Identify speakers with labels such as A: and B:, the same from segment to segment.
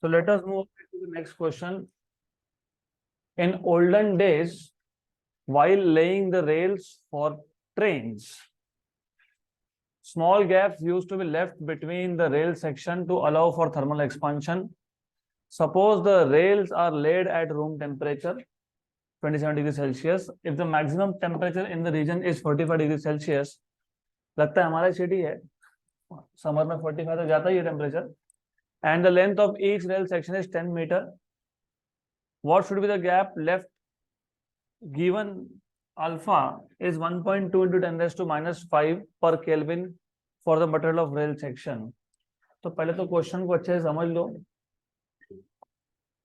A: So let us move to the next question. In olden days, while laying the rails for trains, small gaps used to be left between the rail section to allow for thermal expansion. Suppose the rails are laid at room temperature, 27 degrees Celsius. If the maximum temperature in the region is 45 degrees Celsius, लगता है हमारा city है, summer में 45 तक जाता ही है temperature, and the length of each rail section is 10 meter. What should be the gap left given alpha is 1.2 into 10 raised to minus 5 per Kelvin for the material of rail section. तो पहले तो question को अच्छे से समझ लो.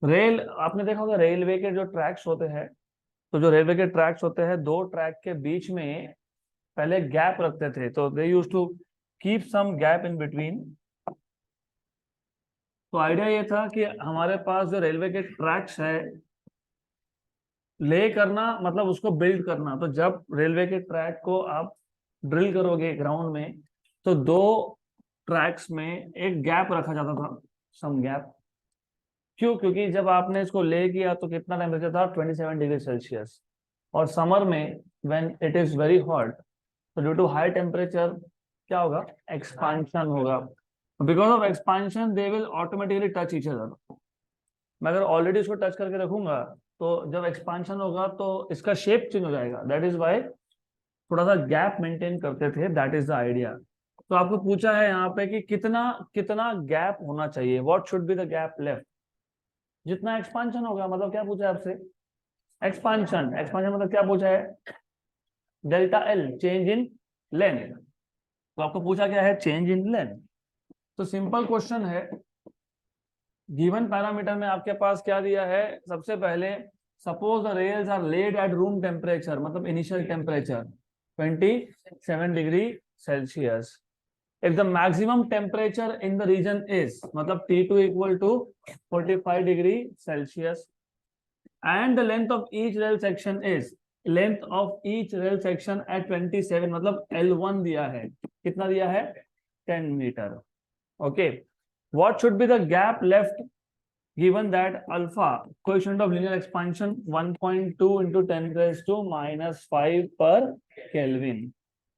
A: Rail, आपने देखा होगा रेलवे के जो ट्रैक्स होते हैं, तो जो रेलवे के ट्रैक्स होते हैं, दो ट्रैक के बीच में पहले गैप रखते थे, तो they use to keep some gap in between. तो आइडिया ये था कि हमारे पास जो रेलवे के ट्रैक्स है, ले करना मतलब उसको बिल्ड करना. तो जब रेलवे के ट्रैक को आप ड्रिल करोगे ग्राउंड में, तो दो ट्रैक्स में एक गैप रखा जाता था, सम गैप. क्यों? क्योंकि जब आपने इसको ले किया तो कितना टेम्परेचर था, 27 डिग्री सेल्सियस. और समर में when it is very hot, तो ड्यू टू हाई टेम्परेचर क्या होगा, एक्सपांशन होगा. Because of expansion they will automatically touch each other. मैं अगर ऑलरेडी इसको टच करके रखूंगा, तो जब एक्सपांशन होगा तो इसका शेप चेंज हो जाएगा. दैट इज वाई थोड़ा सा गैप मेंटेन करते थे. That is the idea. तो आपको पूछा है यहाँ पे कि कितना कितना गैप होना चाहिए, what should be the gap left. जितना एक्सपांशन होगा, मतलब क्या पूछा है आपसे, एक्सपांशन. एक्सपांशन मतलब क्या पूछा है, delta L, change in length. तो आपको पूछा क्या है, चेंज इन लेंथ. तो सिंपल क्वेश्चन है, गिवन पैरामीटर में आपके पास क्या दिया है. सबसे पहले suppose the rails are laid at room temperature, मतलब initial temperature 27 degree Celsius. If the maximum temperature in the region is, मतलब T2 equal to 45 degree Celsius, and the length of each rail section is, length of each rail section at 27, मतलब L1 दिया है, कितना दिया है, 10 metre. Okay, what should be the gap left given that alpha, coefficient of linear expansion 1.2 into 10 raised to minus 5 per Kelvin.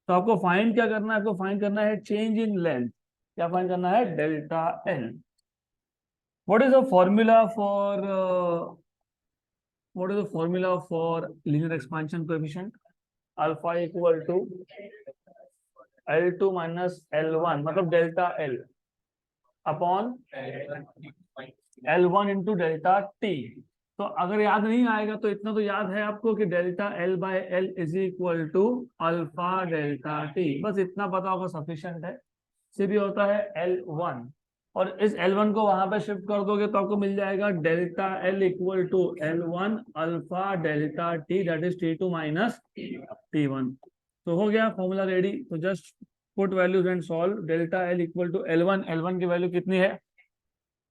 A: तो आपको find क्या करना है, आपको फाइंड करना है चेंज इन लेंथ. क्या फाइंड करना है, delta L. What is the formula for linear expansion coefficient. Alpha equal to L2 minus L1, मतलब delta L upon L1 into delta T. तो अगर याद नहीं आएगा तो इतना तो याद है आपको कि delta L by L is equal to alpha delta T. बस इतना पता होगा सफिशिएंट है. सी भी होता है L1, और इस L1 को वहां पे शिफ्ट कर दोगे तो आपको मिल जाएगा delta L equal to L1 alpha delta T, that is T2 minus T1. तो हो गया फॉर्मूला रेडी. तो just put values and solve. Delta L equal to L1 की वैल्यू कितनी है,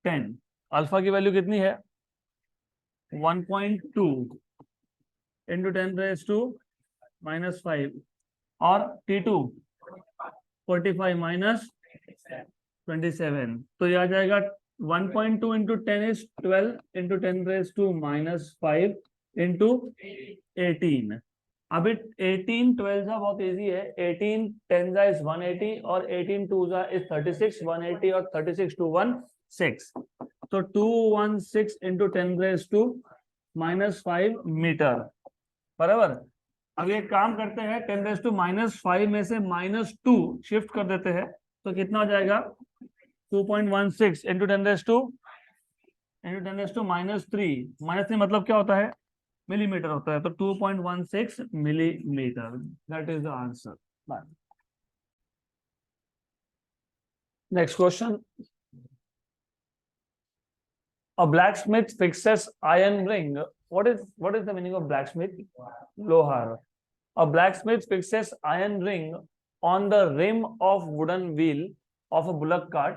A: 10. अल्फा की वैल्यू कितनी है, 1.2 इंटू 10 रेज टू माइनस 5, और T2 45 माइनस 27. तो ये आ जाएगा 1.2 into 10 is 12 into 10 raise to minus 5 into 18. अभी 18 12 जा बहुत इजी है. 18 10 जा इज 180, और 18 2 जा इज 36. 180 और 36 2 1 6. तो 216 into 10 raise to minus 5 metre, बराबर. अब एक काम करते हैं, 10 रेज टू माइनस 5 में से माइनस 2 शिफ्ट कर देते हैं, तो कितना हो जाएगा, 2.16 into 10 raise to minus 3. Minus 3 मतलब क्या होता है, मिलीमीटर होता है. तो 2.16 millimetre, that is the answer. Next question. A blacksmith fixes iron ring. What is the meaning of blacksmith? Lohar. A blacksmith fixes iron ring on the rim of wooden wheel of a bullock cart.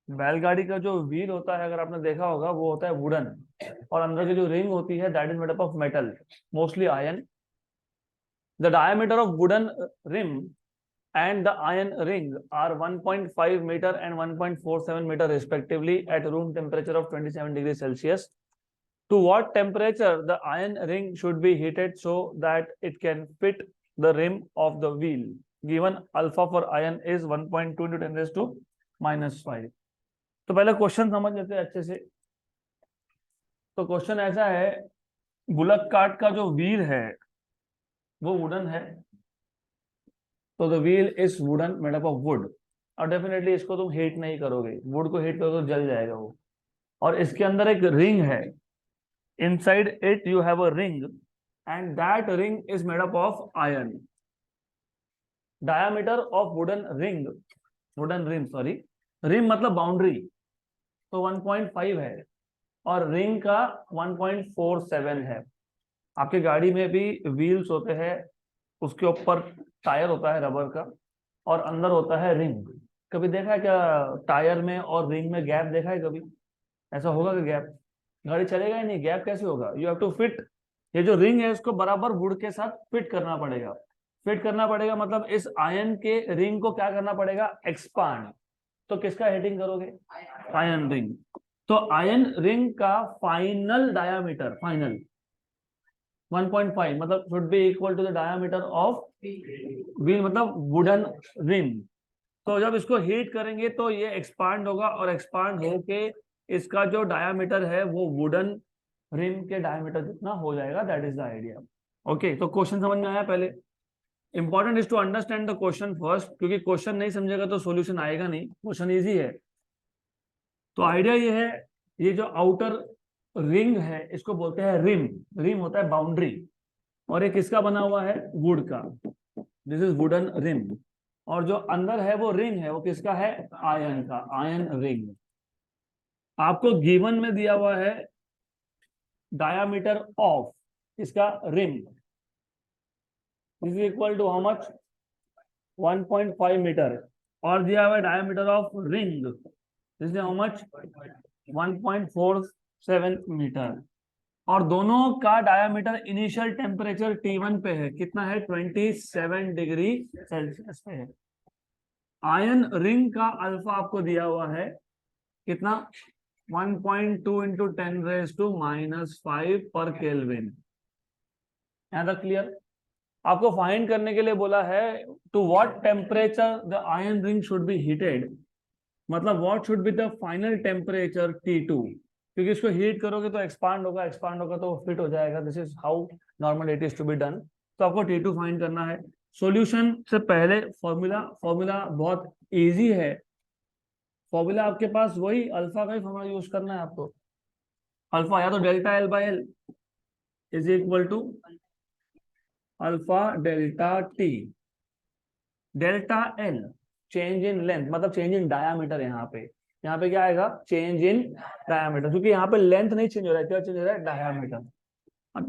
A: बैलगाड़ी का जो wheel होता है, अगर आपने देखा होगा, वो होता है वुडन, और अंदर की जो रिंग होती है that is made up of metal, mostly iron. The diameter of wooden rim and the iron ring are 1.5 meter and 1.47 meter respectively at room temperature of 27 degrees Celsius. To what temperature the iron ring should be heated so that it can fit the rim of the wheel? Given alpha for iron is 1.2 into 10 raised to -5. तो पहले question समझ लेते हैं अच्छे से। तो question ऐसा है, बुलक कार्ट का जो व्हील है वो वुडन है, तो the wheel is wooden made up of would, और डेफिनेटली इसको तुम हीट नहीं करोगे, वुड को हीट करोगे तो जल जाएगा वो। और इसके अंदर एक रिंग है, inside it you have a ring and that ring is made up of iron. Diameter of wooden ring, wooden rim sorry, rim मतलब बाउंड्री, तो 1.5 है और रिंग का 1.47 है। आपके गाड़ी में भी व्हील्स होते हैं, उसके ऊपर टायर होता है रबर का और अंदर होता है रिंग। कभी देखा है क्या टायर में और रिंग में गैप देखा है कभी? ऐसा होगा कि गैप, गाड़ी चलेगा ही नहीं, गैप कैसे होगा? यू हैव टू फिट, ये जो रिंग है इसको बराबर वुड के साथ फिट करना पड़ेगा। फिट करना पड़ेगा मतलब इस आयरन के रिंग को क्या करना पड़ेगा? एक्सपांड। तो किसका हेडिंग करोगे? Iron ring. तो आयरन रिंग का फाइनल डायामीटर, फाइनल 1.5 मतलब should be equal to the diameter of wheel मतलब वुडन रिम। तो जब इसको हीट करेंगे तो ये एक्सपांड होगा और एक्सपांड होके इसका जो डायामीटर है वो वुडन रिम के डायामीटर जितना हो जाएगा। That is the idea. Okay, तो क्वेश्चन समझ में आया? पहले important is to understand the question first, क्योंकि क्वेश्चन नहीं समझेगा तो सॉल्यूशन आएगा नहीं। क्वेश्चन इजी है। तो आइडिया ये है, ये जो आउटर रिंग है इसको बोलते हैं रिम। रिम होता है बाउंड्री, और ये किसका बना हुआ है? वुड का। This is wooden rim. और जो अंदर है वो रिंग है, वो किसका है? आयरन का, आयरन रिंग। आपको गिवन में दिया हुआ है डायामीटर ऑफ इसका rim is equal to how much? 1.5 metre. और दिया हुआ है diameter of ring, this is how much? 1.47 metre. और दोनों का डायामीटर इनिशियल टेम्परेचर T1 पे है, कितना है? 27 डिग्री सेल्सियस पे है। आयरन रिंग का अल्फा आपको दिया हुआ है कितना? 1.2 इंटू 10 रेज टू -5 पर केल्विन। यहाँ तक क्लियर? आपको फाइंड करने के लिए बोला है to what temperature the iron ring should be heated, मतलब what should be the final temperature T2, क्योंकि इसको हीट करोगे तो एक्सपांड होगा, एक्सपांड होगा तो फिट हो जाएगा। This is how normal it is to be done. तो आपको T2 फाइंड करना है। सॉल्यूशन से पहले फॉर्मूला, फॉर्मूला बहुत इजी है। फॉर्मूला आपके पास वही अल्फा का ही फॉर्मूला यूज करना है आपको। अल्फा या तो delta L by L is equal to alpha delta T. Delta L change in length मतलब चेंज इन डायामीटर। यहाँ पे क्या आएगा? चेंज इन डायामीटर, क्योंकि यहाँ पे लेंथ नहीं चेंज हो रहा है, क्या चेंज हो रहा है? डायामीटर।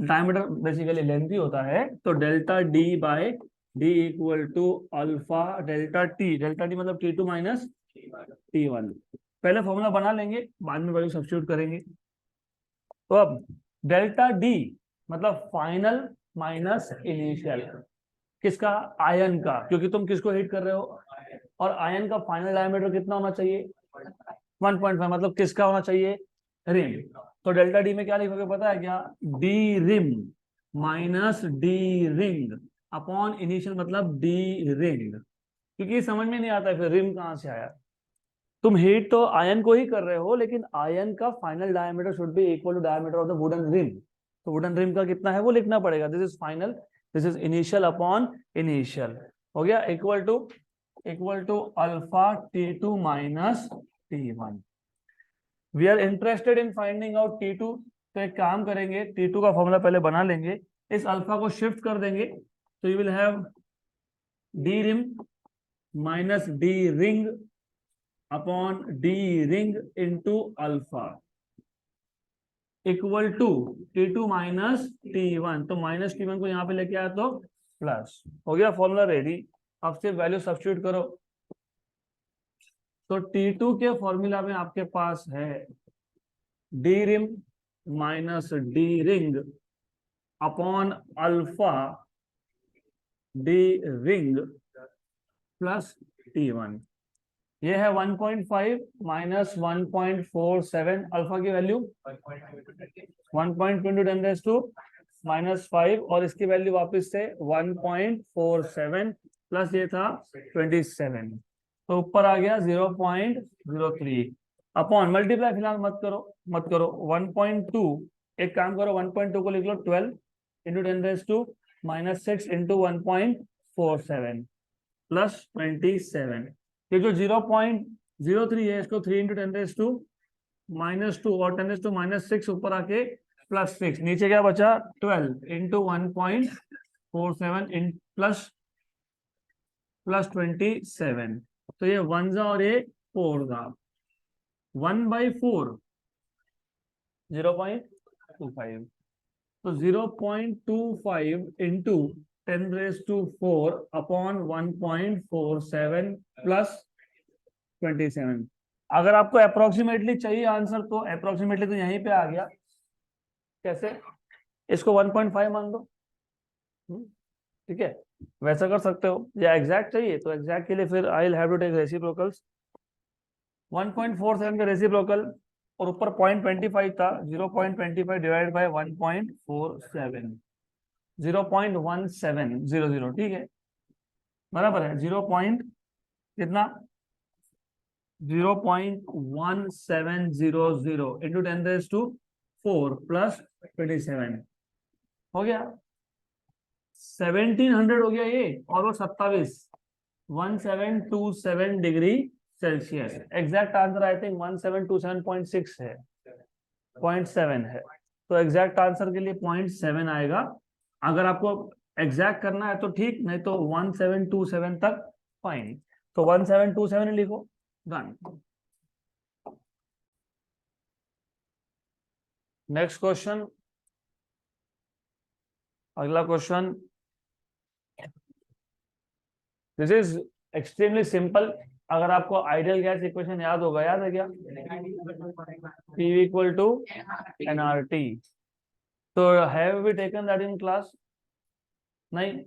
A: डायामीटर बेसिकली लेंथ ही होता है। तो delta D by D equal to alpha delta T. Delta T मतलब T2 माइनस T1। पहले फॉर्मूला बना लेंगे, बाद में वैल्यू सब्स्टिट्यूट करेंगे। तो अब डेल्टा डी मतलब फाइनल माइनस इनिशियल, किसका? आयन का, क्योंकि तुम किसको हीट कर रहे हो? और आयन का फाइनल डायमीटर कितना होना चाहिए? 1.5 मतलब किसका होना चाहिए? रिम। तो डेल्टा डी में क्या लिखोगे पता है क्या? D rim minus D ring upon initial मतलब डी रिंग। क्योंकि समझ में नहीं आता है फिर रिम कहां से आया। तुम हीट तो आयन को ही कर रहे हो, लेकिन आयन का final diameter should be equal to diameter of the wooden rim. तो वुडन रिम का कितना है वो लिखना पड़ेगा। This is final, this is initial upon initial. हो गया equal to alpha T2 minus T1। We are interested in finding out T2। तो एक काम करेंगे, T2 का फॉर्मूला पहले बना लेंगे, इस अल्फा को शिफ्ट कर देंगे, तो you will have D rim minus D ring upon D ring into alpha equal to T2 minus T1। तो माइनस T1 को यहाँ पे लेके आया तो प्लस। हो गया फॉर्मूला रेडी। अब सिर्फ वैल्यू सब्स्टिट्यूट करो। तो T2 के फॉर्मूला में आपके पास है D rim minus D ring upon alpha D ring plus T1। ये है 1.5 माइनस 1.47, अल्फा की वैल्यू 1.22 10 रेज़ टू -5 और इसकी वैल्यू वापस से 1.47 प्लस ये था 27, तो ऊपर आ गया 0.03 अपॉन मल्टीप्लाई फिलहाल मत करो 1.2, एक काम करो 1.2 को लिख लो 12 into 10 raise to -6 into 1.47 plus 27। ये जो 0.03 है इसको 3 इंटू 10 रेज़ टू -2 और 10 रेज़ टू -6 ऊपर आके +6, नीचे क्या बचा 12 इंटू 1.47 इन प्लस 27। तो ये 1 और ये 4 था 1/4 0.25, तो 0.25 into 10 raise to 4 upon 1.47 plus 27। अगर आपको अप्रोक्सीमेटली चाहिए आंसर तो अप्रोक्सीमेटली तो यहीं पे आ गया। कैसे? इसको 1.5 मान दो, ठीक है, वैसा कर सकते हो, या एग्जैक्ट चाहिए तो एग्जैक्ट के लिए फिर I will have to take reciprocals. 1.47 का रेसिप्रोकल और ऊपर 0.25 था, 0.25 डिवाइड बाय 1.47 0.1700, ठीक है, बराबर है कितना 0.1700 इंटू 10 रेज़ टू 4 प्लस 27 हो गया 1700 हो गया ये, और वो 1727 degree Celsius. Exact answer I think 1727.6 है, 0.7 है, तो एग्जैक्ट आंसर के लिए 0.7 आएगा। अगर आपको एग्जैक्ट करना है तो ठीक, नहीं तो 1727 तक फाइन, तो 1727 लिखो, डन। नेक्स्ट क्वेश्चन, अगला question, this is extremely simple. अगर आपको आइडियल गैस इक्वेशन याद होगा, याद है क्या? P equal to nRT। तो have we taken that in class? नहीं,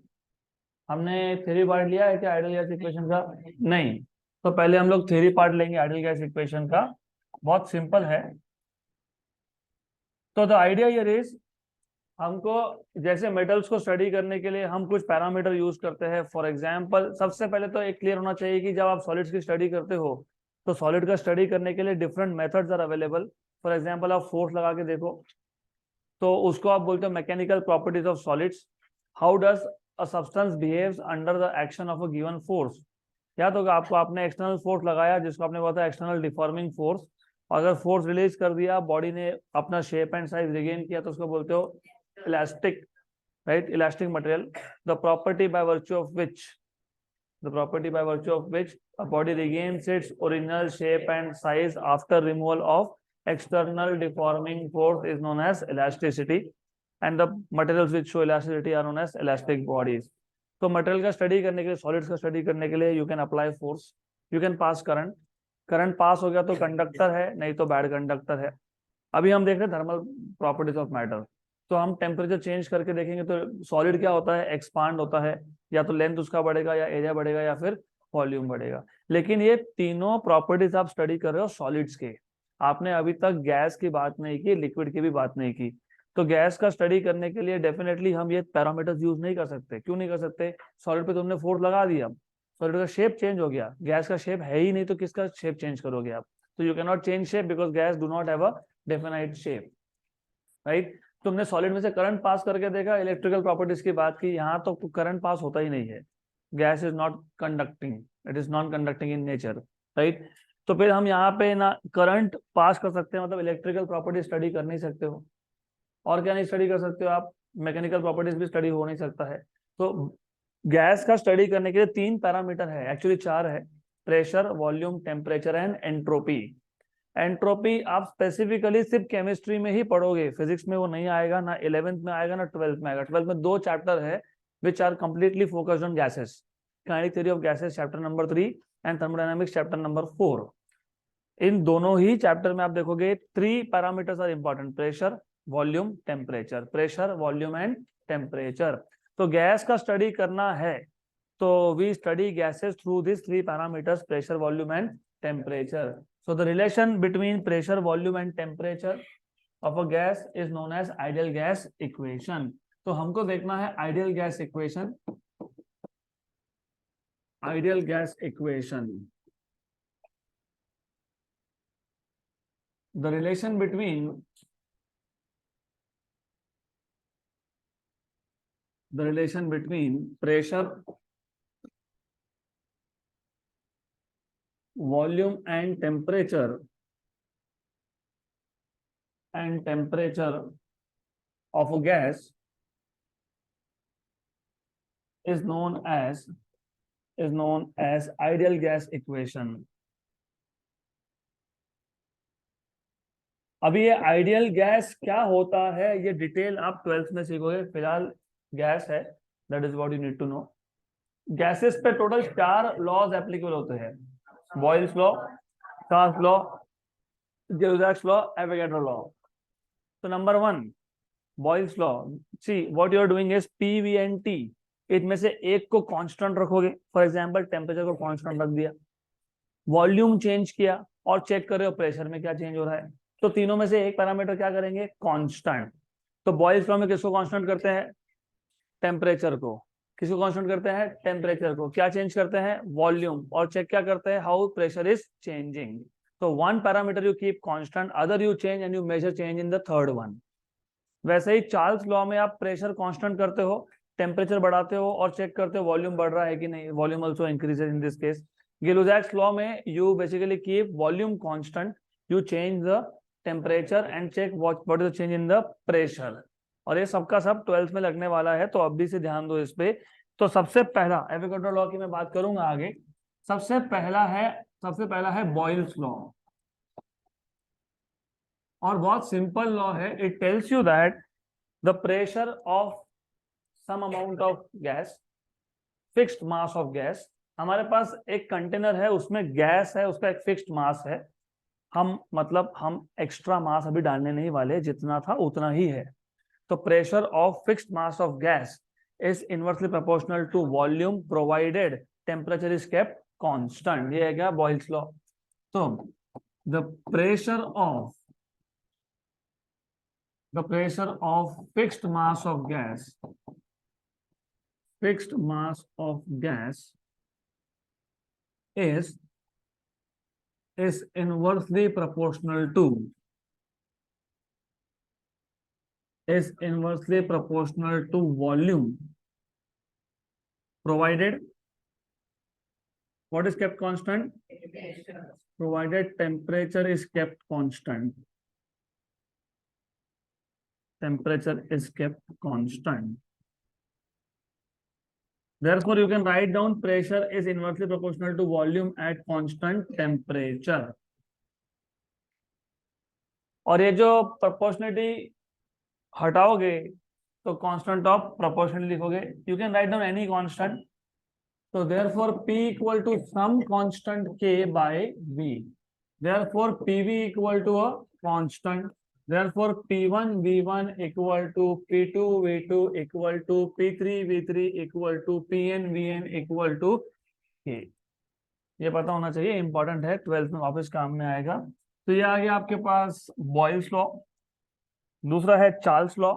A: हमने थ्योरी पार्ट लिया है क्या आइडियल गैस इक्वेशन का? नहीं, तो पहले हम लोग थ्योरी पार्ट लेंगे आइडियल गैस इक्वेशन का, बहुत सिंपल है। तो द आइडिया हियर इज, हमको जैसे मेटल्स को स्टडी करने के लिए हम कुछ पैरामीटर यूज करते हैं। फॉर एग्जांपल, सबसे पहले तो एक क्लियर होना चाहिए कि जब आप सॉलिड्स की स्टडी करते हो तो सॉलिड का स्टडी करने के लिए different methods are available. For example, आप फोर्स लगा के देखो तो उसको आप बोलते हो mechanical properties of solids. How does a substance behaves under the action of a given force. याद होगा आपको, आपने एक्सटर्नल फोर्स लगाया जिसको आपने बोला था एक्सटर्नल डिफॉर्मिंग फोर्स, अगर फोर्स रिलीज कर दिया, बॉडी ने अपना शेप एंड साइज रिगेन किया, तो उसको बोलते हो elastic, right? Elastic material, the property by virtue of which a body regains its original shape and size after removal of external deforming force is known as elasticity, and the materials which show elasticity are known as elastic bodies. तो material का study करने के लिए, solids का study करने के लिए you can apply force, you can pass current, current pass हो गया तो कंडक्टर है, नहीं तो बैड कंडक्टर है। अभी हम देख रहे हैं थर्मल प्रॉपर्टीज ऑफ मैटर, तो हम टेम्परेचर चेंज करके देखेंगे तो सॉलिड क्या होता है, एक्सपांड होता है, या तो लेंथ उसका बढ़ेगा, या एरिया बढ़ेगा, या फिर वॉल्यूम बढ़ेगा। लेकिन ये तीनों प्रॉपर्टीज आप स्टडी कर रहे हो सॉलिड्स के, आपने अभी तक गैस की बात नहीं की, लिक्विड की भी बात नहीं की। तो गैस का स्टडी करने के लिए डेफिनेटली हम ये पैरामीटर्स यूज नहीं कर सकते। क्यों नहीं कर सकते? सॉलिड पे तुमने फोर्स लगा दिया, सॉलिड का शेप चेंज हो गया, गैस का शेप है ही नहीं, तो किसका शेप चेंज करोगे आप? तो you can not change shape because gas do not have a definite shape, right? तुमने सॉलिड में से करंट पास करके देखा, इलेक्ट्रिकल प्रॉपर्टीज की बात की, यहाँ तो करंट पास होता ही नहीं है। Gas is not conducting, it is non conducting in nature, right? तो फिर हम यहाँ पे ना करंट पास कर सकते हैं, मतलब इलेक्ट्रिकल प्रॉपर्टी स्टडी कर नहीं सकते हो। और क्या नहीं स्टडी कर सकते हो आप? मैकेनिकल प्रॉपर्टीज भी स्टडी हो नहीं सकता है। तो गैस का स्टडी करने के लिए 3 पैरामीटर है, एक्चुअली 4 है, pressure, volume, temperature and entropy. Entropy आप स्पेसिफिकली सिर्फ केमिस्ट्री में ही पढ़ोगे, फिजिक्स में वो नहीं आएगा, ना 11th में आएगा, ना 12th में आएगा। 12th में 2 चैप्टर है which are completely focused on gases, kinetic theory of gases chapter number 3 and thermodynamics chapter number 4। इन दोनों ही चैप्टर में आप देखोगे 3 parameters are important, pressure, volume, temperature, pressure, volume and temperature. तो गैस का स्टडी करना है So we study gases through these three parameters: pressure, volume, and temperature. So the relation between pressure, volume, and temperature of a gas is known as ideal gas equation. तो हमको देखना है ideal gas equation. Ideal gas equation. The relation between pressure, volume, and temperature of a gas is known as ideal gas equation. अभी ये ideal gas क्या होता है ये डिटेल आप 12th में सीखोगे, फिलहाल गैस है, that is what you need to know. Gases पे टोटल 4 लॉज एप्लीकेबल होते हैं: Boyle's law, Charles law, Gibbs law, Avogadro law. तो number 1, Boyle's law. See what you are doing is P V and T, इनमें से एक को constant रखोगे. For example temperature को कांस्टेंट रख दिया, वॉल्यूम चेंज किया और चेक कर रहे हो प्रेशर में क्या चेंज हो रहा है. तो तीनों में से एक पैरामीटर क्या करेंगे? कांस्टेंट. तो बॉयल्स लॉ में किसको कांस्टेंट करते हैं? टेम्परेचर को. किसको कांस्टेंट करते हैं? टेम्परेचर को. क्या चेंज करते हैं? वॉल्यूम. और चेक क्या करते हैं? How pressure is changing. तो one parameter you keep constant, other you change and you measure change in the third one. वैसे ही चार्ल्स लॉ में आप प्रेशर कांस्टेंट करते हो, टेम्परेचर बढ़ाते हो और चेक करते हो वॉल्यूम बढ़ रहा है कि नहीं. Volume also increases in this case. Gay Lussac's law में you basically keep volume constant, you change the temperature and check what is the change in the pressure. और ये सबका सब 12th में लगने वाला है, तो अभी से ध्यान दो इस पे. तो सबसे पहला एवोगैड्रो लॉ की मैं बात करूंगा आगे. सबसे पहला है बॉयल्स लॉ, और बहुत सिंपल लॉ है. It tells you that the pressure of some amount of gas, fixed mass of gas. हमारे पास एक कंटेनर है, उसमें गैस है, उसका एक फिक्स्ड मास है. हम एक्स्ट्रा मास अभी डालने नहीं वाले, जितना था उतना ही है. तो pressure of fixed mass of gas is inversely proportional to volume provided temperature is kept constant. ये है क्या? Boyle's law. तो the pressure of fixed mass of gas is inversely proportional to volume provided what is kept constant, provided temperature is kept constant. Therefore, you can write down pressure is inversely proportional to volume at constant temperature. और ये जो proportionality हटाओगे तो constant of proportionality लिखोगे. You can write down any constant. So therefore, P equal to some constant K by V. Therefore, PV equal to a constant. Therefore, P1 V1 equal to P2 V2 equal to P3 V3 equal to Pn Vn equal to K. ये पता होना चाहिए, important है, 12th में वापस काम में आएगा. तो ये आ गया आपके पास बॉयल्स लॉ. दूसरा है Charles law.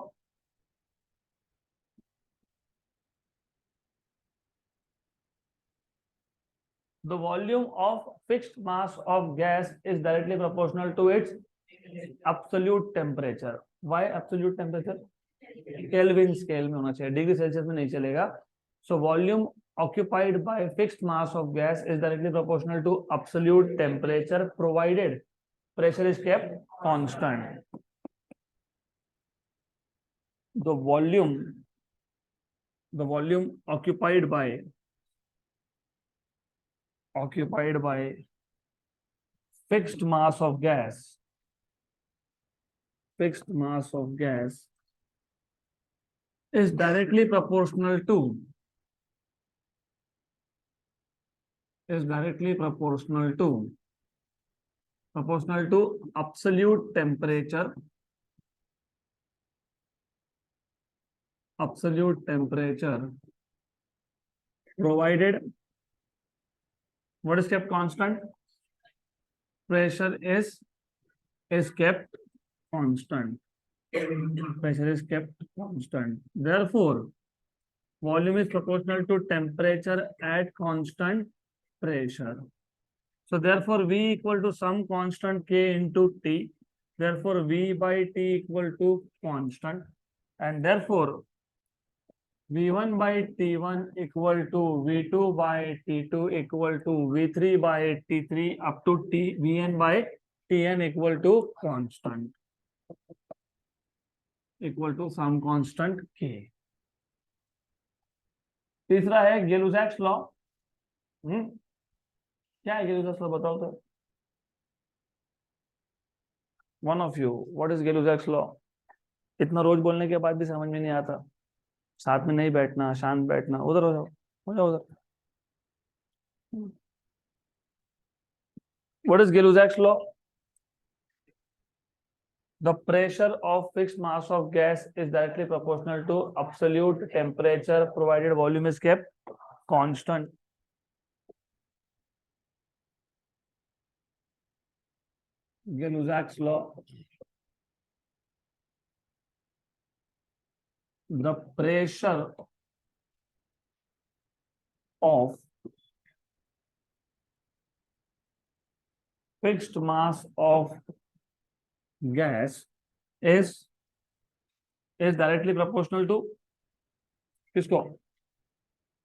A: The volume of fixed mass of gas is directly proportional to its absolute temperature. Why absolute temperature? Kelvin scale में होना चाहिए, डिग्री सेल्सियस में नहीं चलेगा. So volume occupied by fixed mass of gas is directly proportional to absolute temperature provided pressure is kept constant. The volume occupied by fixed mass of gas is directly proportional to absolute temperature provided what is kept constant, pressure is kept constant, pressure is kept constant, therefore volume is proportional to temperature at constant pressure. So therefore V equal to some constant K into T, therefore V by T equal to constant, and therefore V1 by T1 equal to V2 by T2 equal to V3 by T3 up to Vn by Tn equal to constant, equal to some constant K. तीसरा है गेलुजैक्स law. क्या है गेलुजैक्स law बताओ तो, one of you, what is Gay Lussac's law? इतना रोज बोलने के बाद भी समझ में नहीं आता, साथ में नहीं बैठना, शांत बैठना, उधर हो जाओ, हो जाओ उधर। What is Gay Lussac's law? The pressure of fixed mass of gas is directly proportional to absolute temperature provided volume is kept constant. Gay-Lussac's law. The pressure of fixed mass of gas is directly proportional to किसको?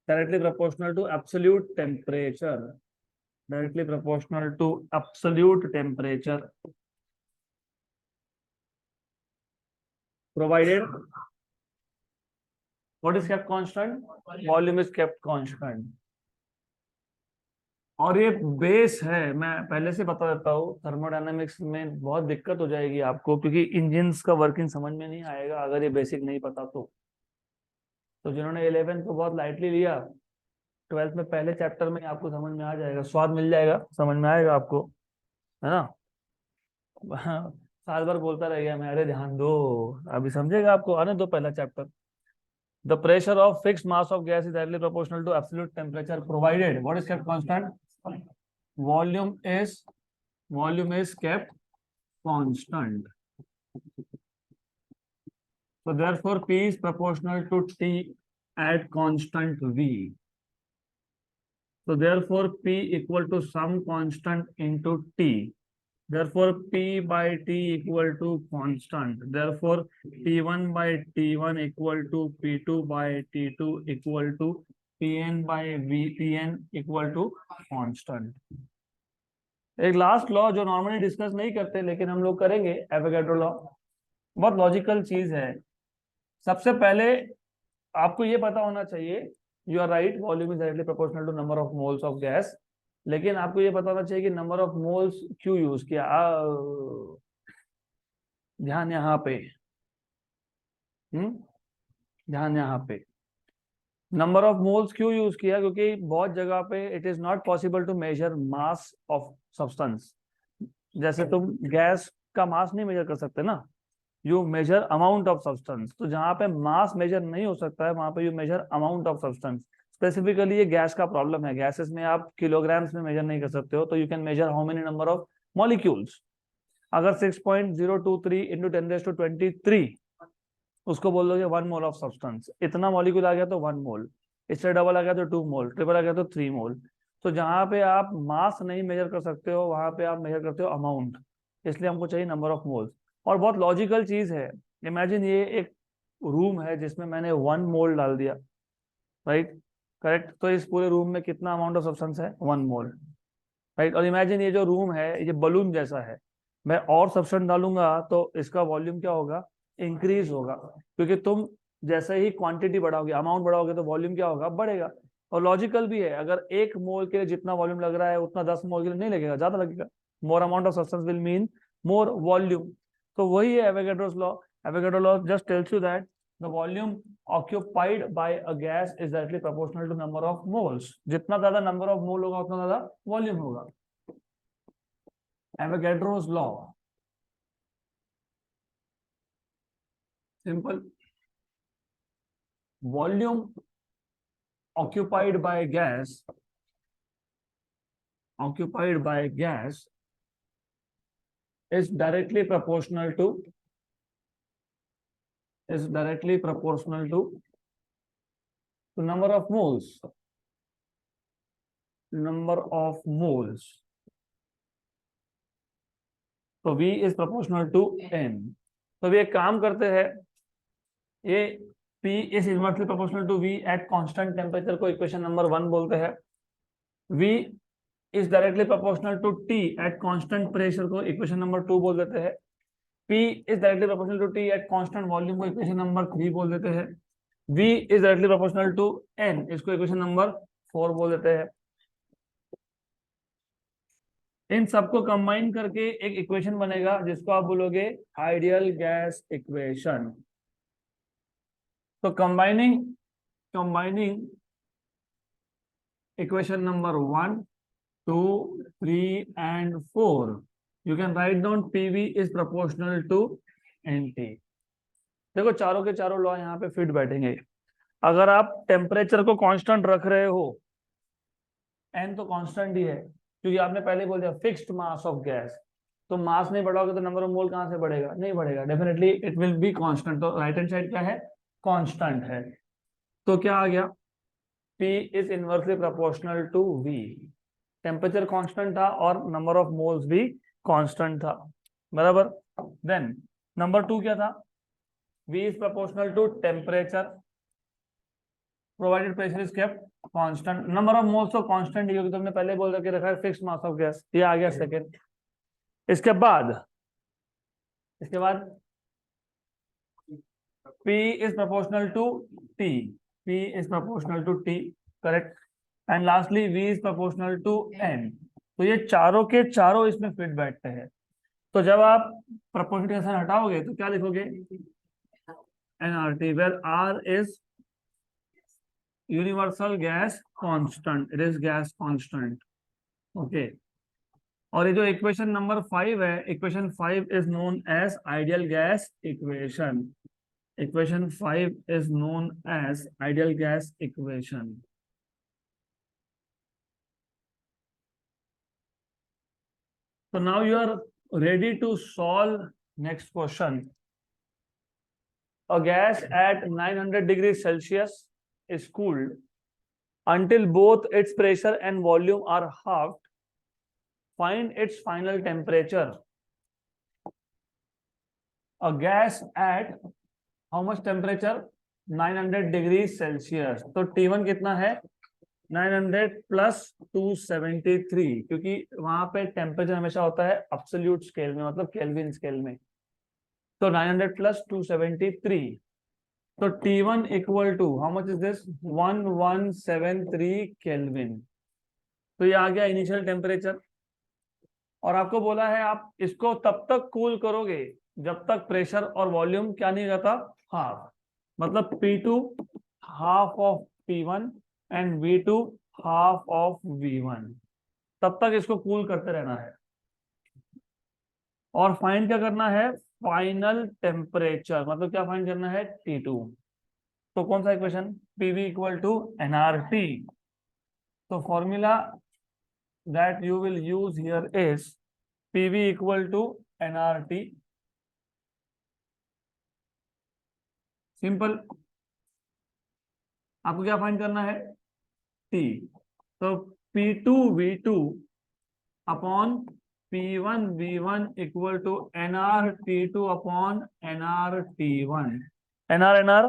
A: Directly proportional to absolute temperature. Directly proportional to absolute temperature provided what is kept constant? Volume is kept constant. और ये base है, मैं पहले से बता देता हूँ, थर्मोडायनामिक्स में बहुत दिक्कत हो जाएगी आपको, क्योंकि इंजन्स का वर्किंग समझ में नहीं आएगा अगर ये बेसिक नहीं पता तो जिन्होंने 11th को बहुत लाइटली लिया, 12th में पहले चैप्टर में आपको समझ में आ जाएगा, स्वाद मिल जाएगा, समझ में आएगा आपको, है ना। साल भर बोलता रह गया मैं, अरे ध्यान दो, अभी समझेगा आपको, आने दो पहला chapter. The pressure of fixed mass of gas is directly proportional to absolute temperature provided what is kept constant? Volume is kept constant. So therefore P is proportional to T at constant V. So therefore P equal to some constant into T. Therefore P by T equal to constant. Therefore T1 by T1 equal to P2 by T2 equal to Pn by Vpn equal to constant. एक last law जो normally discuss नहीं करते लेकिन हम लोग करेंगे, Avogadro law. बहुत logical चीज है। सबसे पहले आपको ये पता होना चाहिए, you are right, volume is directly proportional to number of moles of gas, लेकिन आपको ये पता होना चाहिए कि नंबर ऑफ मोल्स क्यों यूज किया। ध्यान यहाँ पे, ध्यान यहाँ पे, नंबर ऑफ मोल्स क्यों यूज किया? क्योंकि बहुत जगह पे it is not possible to measure mass of substance. जैसे तुम गैस का मास नहीं मेजर कर सकते ना, you measure amount of substance. तो जहां पे मास मेजर नहीं हो सकता है वहां पे you measure amount of substance. Specifically ये गैस का प्रॉब्लम है, गैसेस में आप किलोग्राम्स में मेजर नहीं कर सकते हो, तो you can measure how many number of molecules. अगर 6.023 इंटू 10⁻23 उसको बोल दोगे 1 मोल ऑफ सब्सटेंस, इतना मॉलिक्यूल आ गया तो 1 मोल, इससे डबल आ गया तो 2 मोल, ट्रिपल आ गया तो 3 मोल। तो जहां पे आप मास नहीं मेजर कर सकते हो वहां पे आप मेजर करते हो अमाउंट, इसलिए हमको चाहिए नंबर ऑफ मोल्स। और बहुत लॉजिकल चीज है, इमेजिन ये एक रूम है जिसमें मैंने 1 मोल डाल दिया, राइट, करेक्ट, तो इस पूरे रूम में कितना अमाउंट ऑफ सब्सटेंस है? 1 मोल, राइट। और इमेजिन ये जो रूम है ये बलून जैसा है, मैं और सब्सटेंस डालूंगा तो इसका वॉल्यूम क्या होगा? इंक्रीज होगा, क्योंकि तुम जैसे ही क्वांटिटी बढ़ाओगे, अमाउंट बढ़ाओगे, तो वॉल्यूम क्या होगा? बढ़ेगा। और लॉजिकल भी है, अगर 1 मोल के लिए जितना वॉल्यूम लग रहा है उतना 10 मोल के लिए नहीं लगेगा, ज्यादा लगेगा। More amount of substance will mean more volume. तो वही है Avogadro's law. Avogadro law just tells you that the volume occupied by a gas is directly proportional to number of moles. जितना ज्यादा नंबर ऑफ मोल होगा उतना ज्यादा volume होगा। Avogadro's law, simple. Volume occupied by gas is directly proportional to number of moles. तो V is proportional to N. तो अभी एक काम करते हैं, ये P is inversely proportional to V at constant temperature को इक्वेशन नंबर 1 बोलते हैं. V is directly proportional to T at constant pressure को इक्वेशन नंबर 2 बोल देते हैं. P is directly proportional to T at constant volume को equation number 3 बोल देते हैं. V is directly proportional to N, इसको इक्वेशन नंबर 4 बोल देते हैं. इन सबको कंबाइन करके एक इक्वेशन बनेगा जिसको आप बोलोगे आइडियल गैस इक्वेशन. तो combining equation number 1, 2, 3 and 4, you can write down PV is proportional to NT. देखो चारों के चारों लॉ यहाँ पे फिट बैठेंगे. अगर आप टेम्परेचर को कांस्टेंट रख रहे हो, N तो कांस्टेंट ही है क्योंकि आपने पहले बोल दिया फिक्स्ड मास ऑफ गैस, तो मास नहीं बढ़ाओगे तो नंबर ऑफ मोल कहां से बढ़ेगा? नहीं बढ़ेगा. Definitely it will be constant. तो राइट हैंड साइड क्या है? कांस्टेंट है. तो क्या आ गया? P is inversely proportional to V. Temperature constant था और नंबर ऑफ मोल्स भी कांस्टेंट था. बराबर. देन नंबर 2 क्या था? V is proportional to temperature provided pressure is kept constant. Number of moles तो कांस्टेंट ही होगी, तुमने पहले बोल रखा है फिक्स्ड मास ऑफ गैस. ये आ गया सेकंड. इसके बाद P is proportional to T. P is proportional to T, correct. And lastly V is proportional to N. तो ये चारों के चारों इसमें फिट बैठते हैं. तो जब आप प्रोपोर्शनल का साइन हटाओगे तो क्या लिखोगे? nRT, where R is universal gas constant. It is gas constant. Okay. और ये जो इक्वेशन नंबर 5 है, equation 5 is known as ideal gas equation. Equation 5 is known as ideal gas equation. So now you are ready to solve next question. A gas at 900 degrees Celsius is cooled until both its pressure and volume are halved. Find its final temperature. A gas at how much temperature? 900 degrees Celsius. तो T1 कितना है? 900 plus 273, क्योंकि वहां पे temperature हमेशा होता है absolute scale में, मतलब केल्विन स्केल में. तो 900 प्लस 273. तो T1 equal to how much is this? 1173 kelvin. तो ये आ गया इनिशियल टेम्परेचर. और आपको बोला है आप इसको तब तक कूल करोगे जब तक प्रेशर और वॉल्यूम क्या नहीं रहता? हाफ. मतलब P2 half of P1 and V2 half of V1. तब तक इसको कूल करते रहना है. और फाइंड क्या करना है? Final temperature. मतलब क्या फाइंड करना है? T2. तो कौन सा equation? PV equal to nRT. तो formula that you will use here is PV equal to nRT. Simple. आपको क्या फाइंड करना है? T. तो P2 V2 upon P1 V1 equal to nR T2 upon nR T1. nR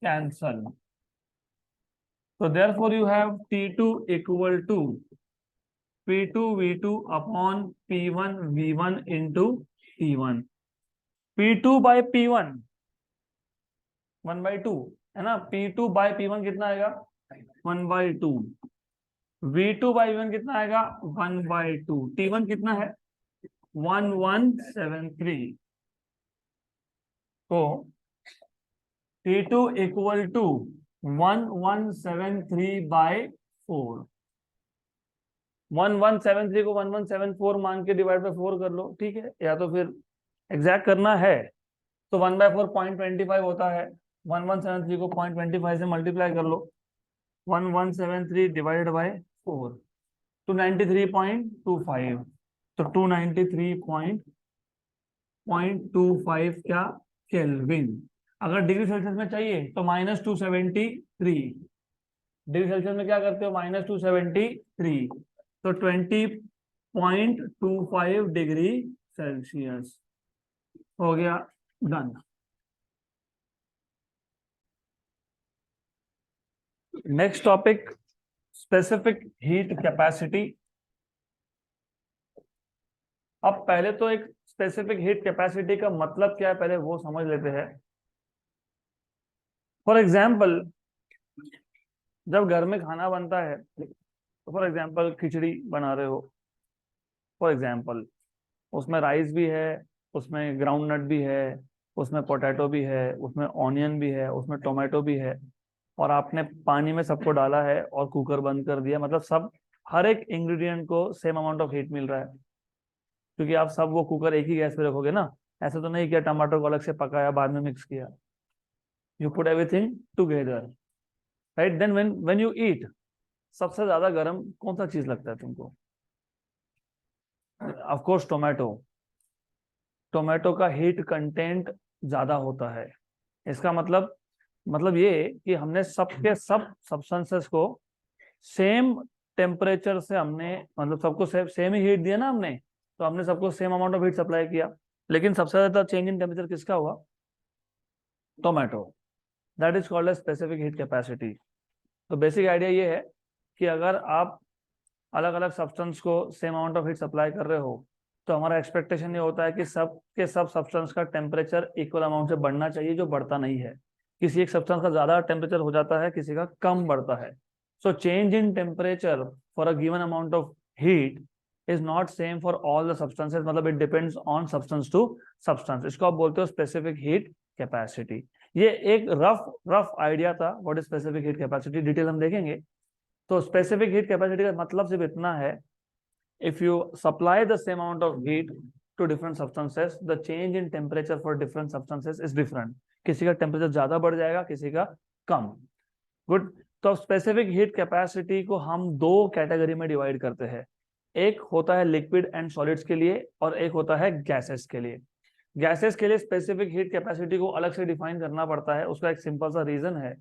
A: cancel. So therefore you have T2 equal to P2 V2 upon P1 V1 into T1. P2 by P1 1/2 है ना. P2 by P1 कितना आएगा? 1/2. V2 by V1 कितना आएगा? 1/2. T1 कितना है? 1173. तो T2 equal to 1173 by 4. 1173 को 1174 मान के डिवाइड बाय 4 कर लो. ठीक है. या तो फिर एग्जैक्ट करना है तो 1/4 0.25 होता है. 1173 को 0.25 से मल्टीप्लाई कर लो. 1173 डिवाइडेड बाय 4, 293.25। तो 293.25 क्या केल्विन। अगर डिग्री सेल्सियस में चाहिए तो -273 डिग्री सेल्सियस में क्या करते हो, -273, तो 20.25 डिग्री सेल्सियस हो गया, done. Next topic, specific heat capacity. अब पहले तो एक स्पेसिफिक हीट कैपेसिटी का मतलब क्या है पहले वो समझ लेते हैं। फॉर एग्जाम्पल, जब घर में खाना बनता है तो फॉर एग्जाम्पल खिचड़ी बना रहे हो, फॉर एग्जाम्पल उसमें राइस भी है, उसमें ग्राउंड नट भी है, उसमें पोटैटो भी है, उसमें ऑनियन भी है, उसमें टोमेटो भी है, और आपने पानी में सबको डाला है और कुकर बंद कर दिया, मतलब सब हर एक इंग्रेडिएंट को सेम अमाउंट ऑफ हीट मिल रहा है, क्योंकि आप सब वो कुकर एक ही गैस पे रखोगे ना। ऐसा तो नहीं किया टमाटर को अलग से पकाया बाद में मिक्स किया, you put everything together, right. Then when you eat, सबसे ज्यादा गर्म कौन सा चीज लगता है तुमको? Of course tomato. टोमेटो का हीट कंटेंट ज्यादा होता है। इसका मतलब ये कि हमने सबके सब सब्सटेंसेस को सेम टेम्परेचर से हमने, मतलब सबको सेम ही हीट दिया ना हमने, तो हमने सबको same amount of heat supply किया, लेकिन सबसे ज्यादा चेंज इन टेम्परेचर किसका हुआ? Tomato. That is called as specific heat capacity. तो बेसिक आइडिया ये है कि अगर आप अलग अलग सब्सटेंस को same amount of heat supply कर रहे हो, तो हमारा एक्सपेक्टेशन ये होता है कि सब के सब सब्सटेंस का टेम्परेचर इक्वल अमाउंट से बढ़ना चाहिए, जो बढ़ता नहीं है। किसी एक सब्सटेंस का ज्यादा टेम्परेचर हो जाता है, किसी का कम बढ़ता है। So change in temperature for a given amount of heat is not same for all the substances, मतलब it depends on substance to substance. इसको आप बोलते हो स्पेसिफिक हीट कैपेसिटी। ये एक रफ आइडिया था what is specific heat capacity, detail हम देखेंगे। तो स्पेसिफिक हीट कैपेसिटी का मतलब सिर्फ इतना है, if you supply the same amount of heat to different substances, the change in temperature for different substances is different। किसी का टेम्परेचर ज्यादा बढ़ जाएगा, किसी का कम। गुड। तो स्पेसिफिक हीट कैपेसिटी को हम दो कैटेगरी में डिवाइड करते हैं। एक होता है लिक्विड एंड सॉलिड्स के लिए, और एक होता है गैसेस के लिए। गैसेस के लिए स्पेसिफिक हीट कैपेसिटी को अलग से डिफाइन करना पड़ता है। उसका एक सिंपल सा रीजन है,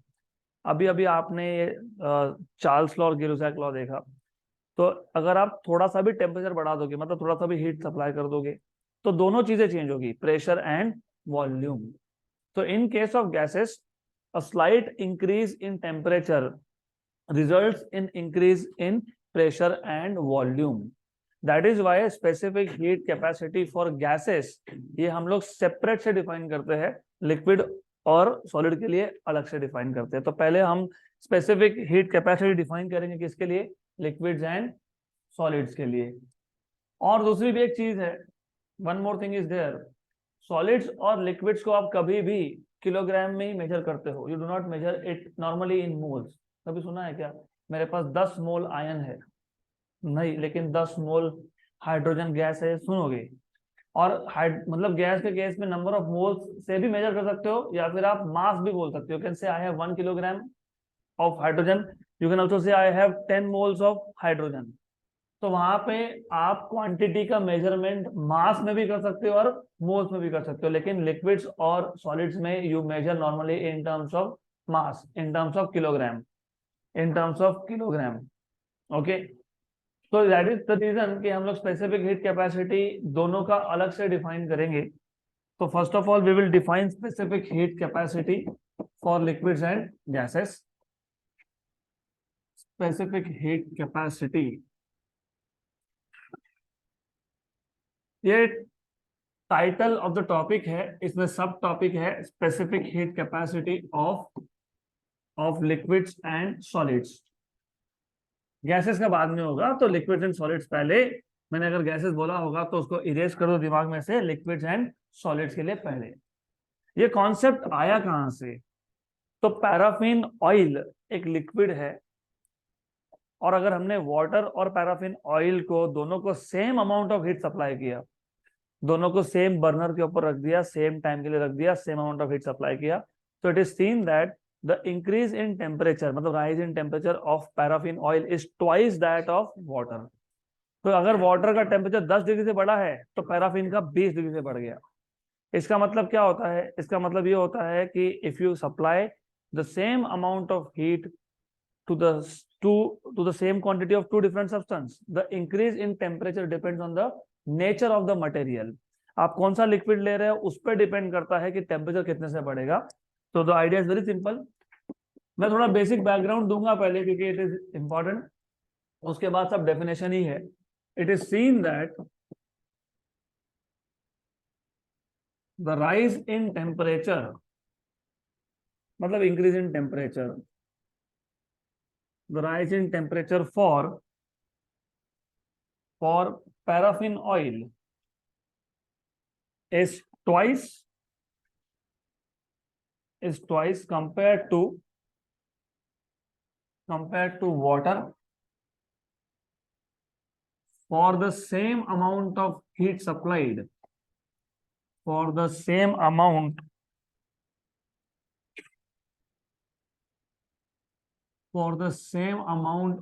A: अभी अभी आपने चार्ल्स लॉ और गिरुसैक लॉ देखा। तो अगर आप थोड़ा सा भी टेम्परेचर बढ़ा दोगे, मतलब थोड़ा सा भी हीट सप्लाई कर दोगे, तो दोनों चीजें चेंज होगी, प्रेशर एंड वॉल्यूम। तो in case of gases, a slight increase in temperature results in increase in pressure and volume. That is why specific heat capacity for gases, ये हम लोग सेपरेट से डिफाइन करते हैं, लिक्विड और solid के लिए अलग से डिफाइन करते हैं। तो पहले हम स्पेसिफिक हीट कैपेसिटी डिफाइन करेंगे किसके लिए? लिक्विड्स एंड सॉलिड्स के लिए। और दूसरी भी एक चीज है, one more thing is there, solids और लिक्विड्स को आप कभी भी किलोग्राम में ही मेजर करते हो, you do not measure it normally in moles. कभी सुना है क्या मेरे पास 10 मोल आयन है? नहीं, लेकिन 10 मोल हाइड्रोजन गैस है, सुनोगे। और मतलब गैस के केस में नंबर ऑफ मोल्स से भी मेजर कर सकते हो, या फिर आप मास भी बोल सकते हो, can say I have 1 kilogram of hydrogen, you can also say I have 10 moles of hydrogen. तो वहां पे आप क्वांटिटी का मेजरमेंट मास में भी कर सकते हो और मोल्स में भी कर सकते हो, लेकिन लिक्विड्स और सॉलिड्स में you measure normally in terms of mass, in terms of kilogram, in terms of kilogram. Okay, तो दैट इज द रीजन कि हम लोग स्पेसिफिक हीट कैपेसिटी दोनों का अलग से डिफाइन करेंगे। तो first of all we will define specific heat capacity for liquids and gases. Specific heat capacity, ये टाइटल ऑफ द टॉपिक है, इसमें सब टॉपिक है specific heat capacity of liquids and solids. Gases का बाद में होगा, तो लिक्विड्स एंड सॉलिड्स पहले। मैंने अगर गैसेस बोला होगा तो उसको इरेज कर दो दिमाग में से, लिक्विड्स एंड सॉलिड्स के लिए पहले। ये कॉन्सेप्ट आया कहां से? तो पैराफिन ऑयल एक लिक्विड है, और अगर हमने वाटर और पैराफिन ऑयल को दोनों को same amount of heat supply किया, दोनों को सेम बर्नर के ऊपर रख दिया, सेम टाइम के लिए रख दिया, same amount of heat supply किया, तो it is seen that the increase in temperature मतलब rise in temperature of paraffin oil is twice that of water. तो अगर वाटर का टेम्परेचर 10 डिग्री से बढ़ा है तो पैराफिन का 20 डिग्री से बढ़ गया। इसका मतलब क्या होता है? इसका मतलब ये होता है कि if you supply the same amount of heat to the to the same quantity of two different substance, the increase in temperature depends on the nature of the material। आप कौन सा लिक्विड ले रहे हो उस पर डिपेंड करता है कि टेम्परेचर कितने से बढ़ेगा। तो the idea is very simple. मैं थोड़ा बेसिक बैकग्राउंड दूंगा पहले क्योंकि इट इज इंपॉर्टेंट, उसके बाद सब डेफिनेशन ही है। It is seen that the rise in temperature मतलब increase in temperature, the rise in temperature for paraffin oil is twice compared to water for the same amount of heat supplied, for the same amount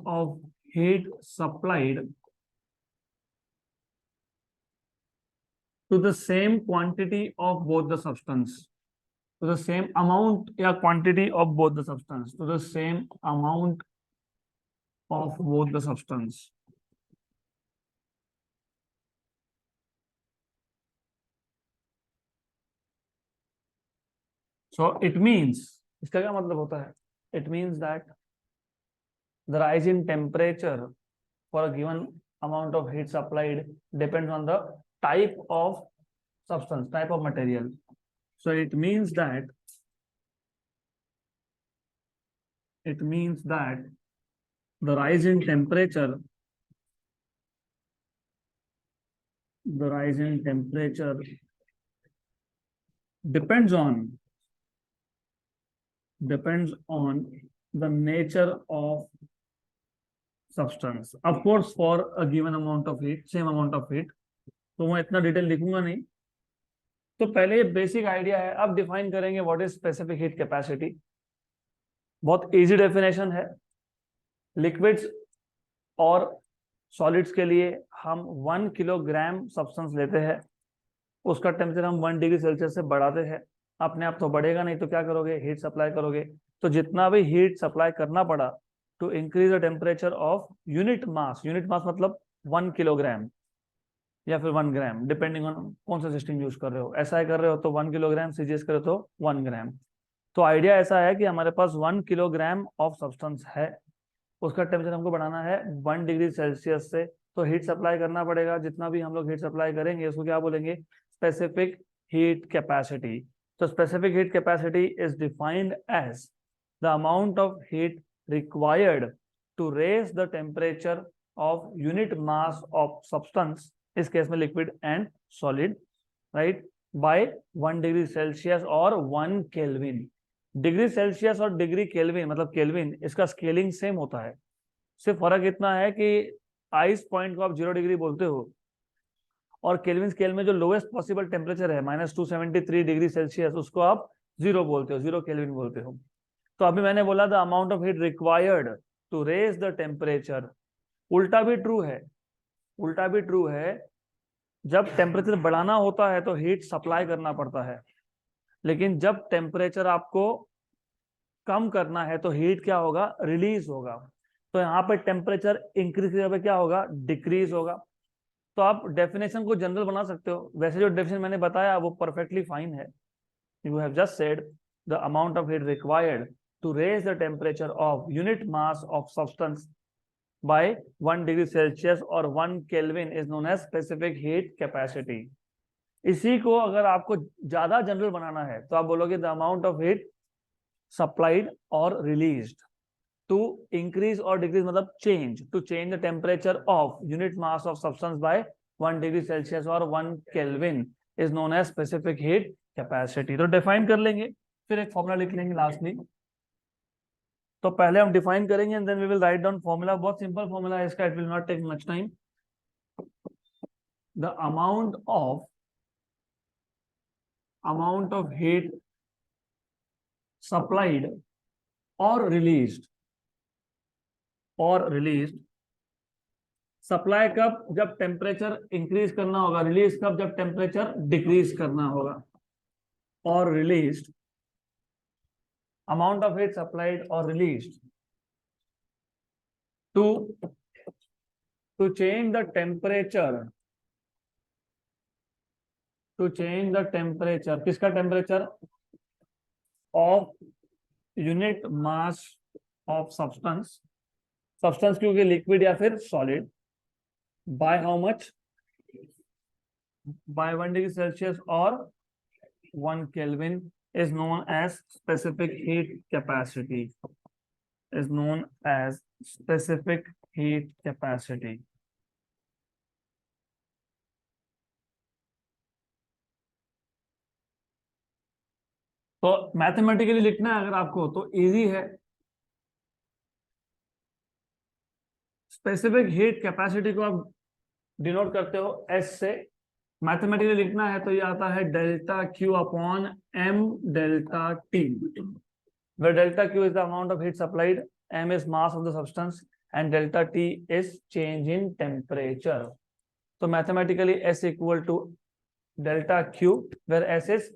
A: of heat supplied to the same quantity of both the substance, to the same amount या quantity of both the substance, to the same amount of both the substance। So it means, इसका क्या मतलब होता है? It means that the rise in temperature for a given amount of heat supplied depends on the type of substance, type of material। So it means that the rise in temperature depends on the nature of substance, of course for a given amount of heat, same amount of heat। तो मैं इतना detail लिखूंगा नहीं। तो पहले ये basic idea है। अब डिफाइन करेंगे what is specific heat capacity. बहुत इजी डेफिनेशन है। लिक्विड्स और सॉलिड्स के लिए हम 1 किलोग्राम सब्सटेंस लेते हैं, उसका टेम्परेचर हम 1 डिग्री सेल्सियस से बढ़ाते हैं। अपने आप तो बढ़ेगा नहीं तो क्या करोगे? हीट सप्लाई करोगे। तो जितना भी हीट सप्लाई करना पड़ा to increase the temperature of unit mass मतलब 1 किलोग्राम या फिर 1 ग्राम, डिपेंडिंग ऑन कौन सा सिस्टम यूज कर रहे हो। SI कर रहे हो तो 1 किलोग्राम, CGS कर रहे हो तो 1 ग्राम। तो आइडिया ऐसा है कि हमारे पास 1 किलोग्राम ऑफ सब्सटेंस है, उसका टेम्परेचर हमको बढ़ाना है 1 डिग्री सेल्सियस से। तो हीट सप्लाई करना पड़ेगा। जितना भी हम लोग हीट सप्लाई करेंगे उसको क्या बोलेंगे? Specific heat capacity. तो specific heat capacity is defined as the amount of heat required to raise the temperature of unit mass of substance, इस केस में liquid and solid, right, by 1 degree Celsius और 1 Kelvin. Degree Celsius और degree Kelvin मतलब Kelvin, इसका scaling same होता है। सिर्फ फर्क इतना है कि आइस पॉइंट को आप 0 डिग्री बोलते हो और केल्विन स्केल में जो लोएस्ट पॉसिबल टेम्परेचर है -273 डिग्री सेल्सियस, उसको आप 0 बोलते हो, 0 केल्विन बोलते हो। तो अभी मैंने बोला the amount of heat required to raise the temperature. उल्टा भी ट्रू है, जब टेम्परेचर बढ़ाना होता है तो हीट सप्लाई करना पड़ता है, लेकिन जब टेम्परेचर आपको कम करना है तो हीट क्या होगा? रिलीज होगा। तो यहाँ पे टेम्परेचर इंक्रीज की जगह क्या होगा? डिक्रीज होगा। तो आप डेफिनेशन को जनरल बना सकते हो। वैसे जो डेफिनेशन मैंने बताया वो परफेक्टली फाइन है। You have just said the amount of heat required to raise the temperature of unit mass of substance by 1 degree Celsius और 1 kelvin is known as specific heat capacity. इसी को अगर आपको ज्यादा जनरल बनाना है तो आप बोलोगे the amount of heat supplied और रिलीज्ड टू इंक्रीज और डिक्रीज मतलब to change the temperature of unit mass of substance by 1 degree Celsius और 1 kelvin is known as specific heat capacity. तो डिफाइन कर लेंगे, फिर एक फॉर्मूला लिख लेंगे लास्टली। तो पहले हम डिफाइन करेंगे and then we will write down formula. बहुत सिंपल फॉर्मूला है इसका, it will not take much time. The amount of heat supplied और रिलीज्ड सप्लाई कब, जब टेम्परेचर इंक्रीज करना होगा, रिलीज कब, जब टेम्परेचर डिक्रीज करना होगा। और released amount of heat supplied or released to change the temperature, किसका temperature, of unit mass of substance क्योंकि लिक्विड या फिर solid, by how much, by 1 degree Celsius और 1 kelvin is known as specific heat capacity, तो mathematically लिखना है अगर आपको तो इजी है। स्पेसिफिक हीट कैपेसिटी को आप डिनोट करते हो एस से, मैथमेटिकली लिखना है तो ये आता है delta Q upon M delta T, where delta Q is the amount of heat supplied, m is mass of the substance, and delta T is change in temperature. So mathematically S equal to delta Q, where S is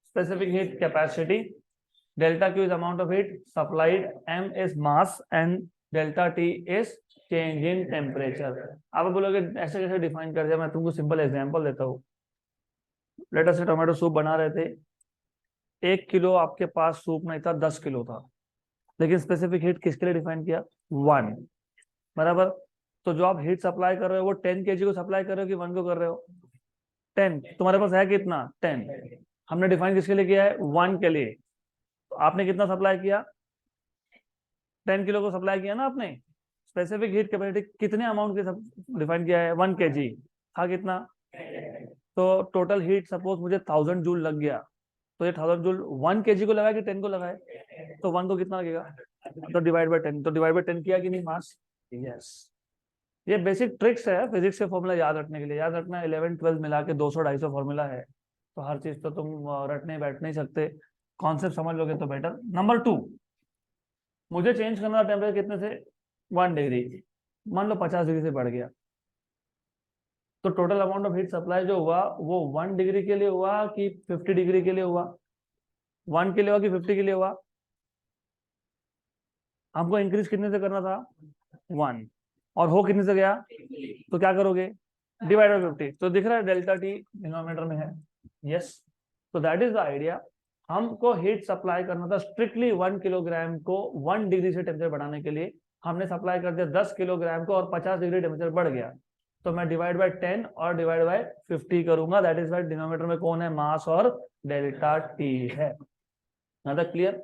A: specific heat capacity, delta Q is amount of heat supplied, m is mass, and delta T is change in temperature. आप बोलोगे ऐसे कैसे define कर दिया, मैं तुमको simple example देता हूँ। लेट अस से टोमेटो सूप बना रहे थे, 1 किलो आपके पास सूप नहीं था, 10 किलो था, लेकिन स्पेसिफिक हीट किसके लिए डिफाइन किया, 1, बराबर। तो जो आप हीट सप्लाई कर रहे हो वो 10 kg को सप्लाई कर रहे हो कि 1 को कर रहे हो, 10। तुम्हारे पास है कितना, 10। हमने डिफाइन किसके लिए किया है, 1 के लिए। तो आपने कितना सप्लाई किया, 10 किलो को सप्लाई किया ना आपने। स्पेसिफिक हीट कैपेसिटी कितने अमाउंट के डिफाइन किया है, 1 kg था कितना, तो टोटल हीट सपोज मुझे 1000 जूल लग गया, तो ये 1000 जूल 1 kg को लगाए कि 10 को लगाए, तो 1 को कितना लगेगा, तो डिवाइड बाय 10, तो डिवाइड बाय 10 किया कि नहीं मास, यस। ये बेसिक ट्रिक्स है फिजिक्स के फॉर्मूला याद रखने के लिए, याद रखना 11 12 मिला के 200-250 फॉर्मूला है, तो हर चीज तो तुम रटने बैठ नहीं सकते, कॉन्सेप्ट समझ लोगे तो बेटर। नंबर 2, मुझे चेंज करना टेम्परेचर कितने से, 1 डिग्री, मान लो 50 डिग्री से बढ़ गया, तो total amount of heat supply जो हुआ वो 1 डिग्री के लिए हुआ कि 50 डिग्री के लिए हुआ, 1 के लिए हुआ कि 50 के लिए हुआ। हमको इंक्रीज कितने से करना था, 1, और हो कितने से गया, तो क्या करोगे, डिवाइड बाय 50। तो दिख रहा है डेल्टा टी डिनोमिनेटर में है, यस। तो दैट इज द आइडिया। हमको हीट सप्लाई करना था स्ट्रिक्टली 1 किलोग्राम को 1 डिग्री से टेम्परेचर बढ़ाने के लिए, हमने सप्लाई कर दिया 10 किलोग्राम को और 50 डिग्री टेम्परेचर बढ़ गया, तो मैं डिवाइड बाय 10 और डिवाइड बाय 50 करूंगा, दैट इज वाई डिनोमिनेटर में कौन है, मास और डेल्टा टी है। क्लियर।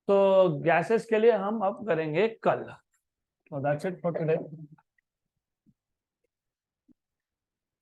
A: तो गैसेस के लिए हम अब करेंगे कल। That's it for today.